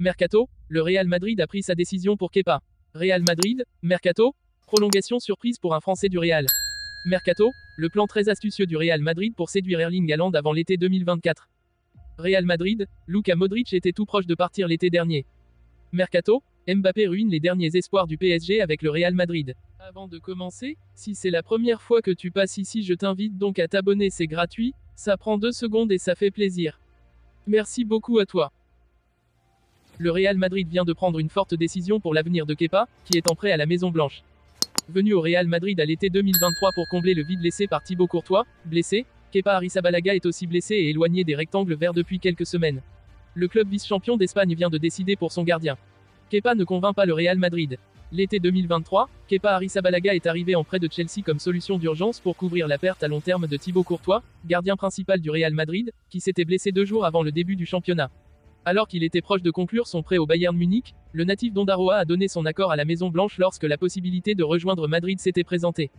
Mercato, le Real Madrid a pris sa décision pour Kepa. Real Madrid, Mercato, prolongation surprise pour un Français du Real. Mercato, le plan très astucieux du Real Madrid pour séduire Erling Haaland avant l'été 2024. Real Madrid, Luka Modric était tout proche de partir l'été dernier. Mercato, Mbappé ruine les derniers espoirs du PSG avec le Real Madrid. Avant de commencer, si c'est la première fois que tu passes ici, je t'invite donc à t'abonner, c'est gratuit, ça prend 2 secondes et ça fait plaisir. Merci beaucoup à toi. Le Real Madrid vient de prendre une forte décision pour l'avenir de Kepa, qui est en prêt à la Maison Blanche. Venu au Real Madrid à l'été 2023 pour combler le vide laissé par Thibaut Courtois, blessé, Kepa Arrizabalaga est aussi blessé et éloigné des rectangles verts depuis quelques semaines. Le club vice-champion d'Espagne vient de décider pour son gardien. Kepa ne convainc pas le Real Madrid. L'été 2023, Kepa Arrizabalaga est arrivé en prêt de Chelsea comme solution d'urgence pour couvrir la perte à long terme de Thibaut Courtois, gardien principal du Real Madrid, qui s'était blessé 2 jours avant le début du championnat. Alors qu'il était proche de conclure son prêt au Bayern Munich, le natif d'Ondarroa a donné son accord à la Maison Blanche lorsque la possibilité de rejoindre Madrid s'était présentée.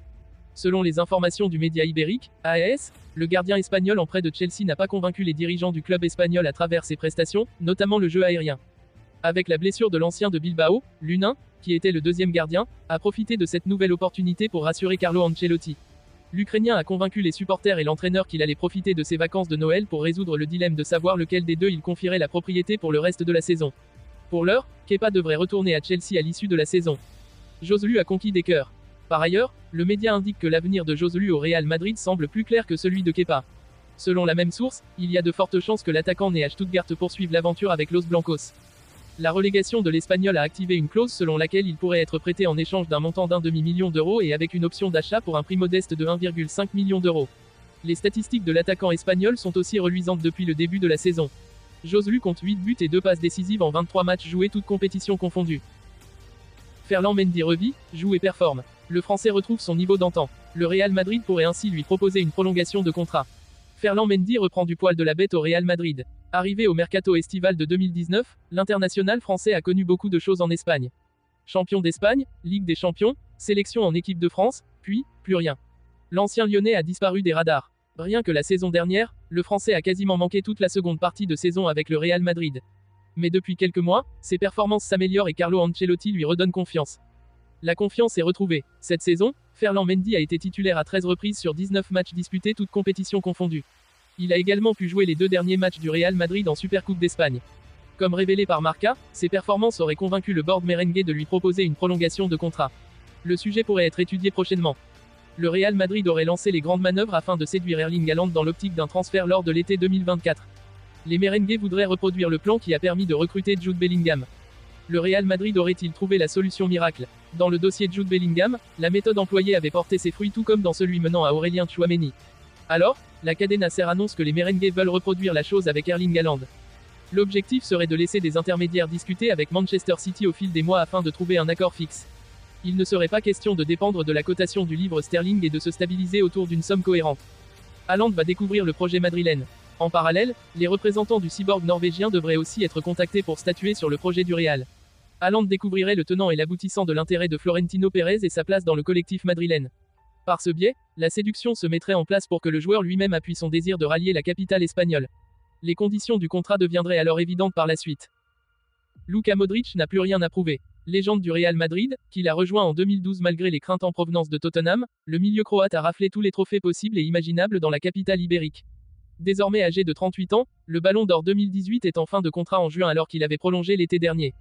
Selon les informations du média ibérique, AS, le gardien espagnol en prêt de Chelsea n'a pas convaincu les dirigeants du club espagnol à travers ses prestations, notamment le jeu aérien. Avec la blessure de l'ancien de Bilbao, Lunin, qui était le deuxième gardien, a profité de cette nouvelle opportunité pour rassurer Carlo Ancelotti. L'Ukrainien a convaincu les supporters et l'entraîneur qu'il allait profiter de ses vacances de Noël pour résoudre le dilemme de savoir lequel des deux il confierait la propriété pour le reste de la saison. Pour l'heure, Kepa devrait retourner à Chelsea à l'issue de la saison. Joselu a conquis des cœurs. Par ailleurs, le média indique que l'avenir de Joselu au Real Madrid semble plus clair que celui de Kepa. Selon la même source, il y a de fortes chances que l'attaquant né à Stuttgart poursuive l'aventure avec Los Blancos. La relégation de l'Espagnol a activé une clause selon laquelle il pourrait être prêté en échange d'un montant d'1 demi-million d'euros et avec une option d'achat pour un prix modeste de 1,5 million d'euros. Les statistiques de l'attaquant espagnol sont aussi reluisantes depuis le début de la saison. Joselu compte 8 buts et 2 passes décisives en 23 matchs joués, toutes compétitions confondues. Ferland Mendy revit, joue et performe. Le Français retrouve son niveau d'antan. Le Real Madrid pourrait ainsi lui proposer une prolongation de contrat. Ferland Mendy reprend du poil de la bête au Real Madrid. Arrivé au mercato estival de 2019, l'international français a connu beaucoup de choses en Espagne. Champion d'Espagne, Ligue des Champions, sélection en équipe de France, puis, plus rien. L'ancien Lyonnais a disparu des radars. Rien que la saison dernière, le Français a quasiment manqué toute la seconde partie de saison avec le Real Madrid. Mais depuis quelques mois, ses performances s'améliorent et Carlo Ancelotti lui redonne confiance. La confiance est retrouvée. Cette saison, Ferland Mendy a été titulaire à 13 reprises sur 19 matchs disputés, toutes compétitions confondues. Il a également pu jouer les 2 derniers matchs du Real Madrid en Supercoupe d'Espagne. Comme révélé par Marca, ses performances auraient convaincu le board merengue de lui proposer une prolongation de contrat. Le sujet pourrait être étudié prochainement. Le Real Madrid aurait lancé les grandes manœuvres afin de séduire Erling Haaland dans l'optique d'un transfert lors de l'été 2024. Les merengues voudraient reproduire le plan qui a permis de recruter Jude Bellingham. Le Real Madrid aurait-il trouvé la solution miracle? Dans le dossier Jude Bellingham, la méthode employée avait porté ses fruits, tout comme dans celui menant à Aurélien Tchouaméni. Alors, la Cadena Ser annonce que les merengues veulent reproduire la chose avec Erling Haaland. L'objectif serait de laisser des intermédiaires discuter avec Manchester City au fil des mois afin de trouver un accord fixe. Il ne serait pas question de dépendre de la cotation du livre sterling et de se stabiliser autour d'une somme cohérente. Haaland va découvrir le projet madrilène. En parallèle, les représentants du cyborg norvégien devraient aussi être contactés pour statuer sur le projet du Real. Haaland découvrirait le tenant et l'aboutissant de l'intérêt de Florentino Pérez et sa place dans le collectif madrilène. Par ce biais, la séduction se mettrait en place pour que le joueur lui-même appuie son désir de rallier la capitale espagnole. Les conditions du contrat deviendraient alors évidentes par la suite. Luka Modric n'a plus rien à prouver. Légende du Real Madrid, qu'il a rejoint en 2012 malgré les craintes en provenance de Tottenham, le milieu croate a raflé tous les trophées possibles et imaginables dans la capitale ibérique. Désormais âgé de 38 ans, le Ballon d'Or 2018 est en fin de contrat en juin alors qu'il avait prolongé l'été dernier.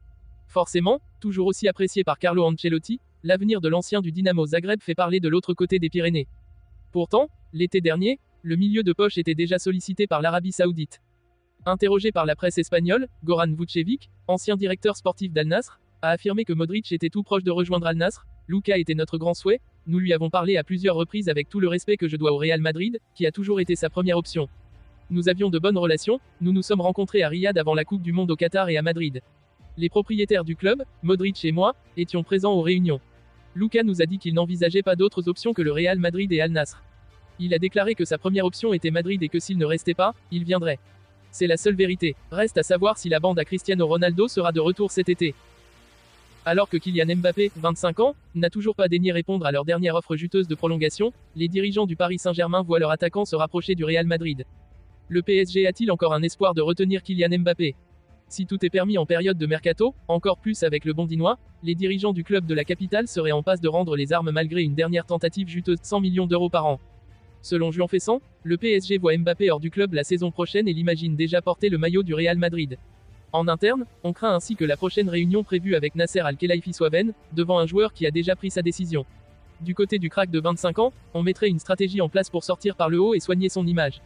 Forcément, toujours aussi apprécié par Carlo Ancelotti, l'avenir de l'ancien du Dynamo Zagreb fait parler de l'autre côté des Pyrénées. Pourtant, l'été dernier, le milieu de poche était déjà sollicité par l'Arabie Saoudite. Interrogé par la presse espagnole, Goran Vučević, ancien directeur sportif d'Al Nasr, a affirmé que Modric était tout proche de rejoindre Al Nasr. Luka était notre grand souhait, nous lui avons parlé à plusieurs reprises avec tout le respect que je dois au Real Madrid, qui a toujours été sa première option. Nous avions de bonnes relations, nous nous sommes rencontrés à Riyad avant la Coupe du Monde au Qatar et à Madrid. Les propriétaires du club, Modric et moi, étions présents aux réunions. Luka nous a dit qu'il n'envisageait pas d'autres options que le Real Madrid et Al Nasr. Il a déclaré que sa première option était Madrid et que s'il ne restait pas, il viendrait. C'est la seule vérité. Reste à savoir si la bande à Cristiano Ronaldo sera de retour cet été. Alors que Kylian Mbappé, 25 ans, n'a toujours pas daigné répondre à leur dernière offre juteuse de prolongation, les dirigeants du Paris Saint-Germain voient leur attaquant se rapprocher du Real Madrid. Le PSG a-t-il encore un espoir de retenir Kylian Mbappé? Si tout est permis en période de mercato, encore plus avec le Bondinois, les dirigeants du club de la capitale seraient en passe de rendre les armes malgré une dernière tentative juteuse de 100 millions d'euros par an. Selon Juan Fesson, le PSG voit Mbappé hors du club la saison prochaine et l'imagine déjà porter le maillot du Real Madrid. En interne, on craint ainsi que la prochaine réunion prévue avec Nasser Al-Khelaifi soit vaine, devant un joueur qui a déjà pris sa décision. Du côté du crack de 25 ans, on mettrait une stratégie en place pour sortir par le haut et soigner son image.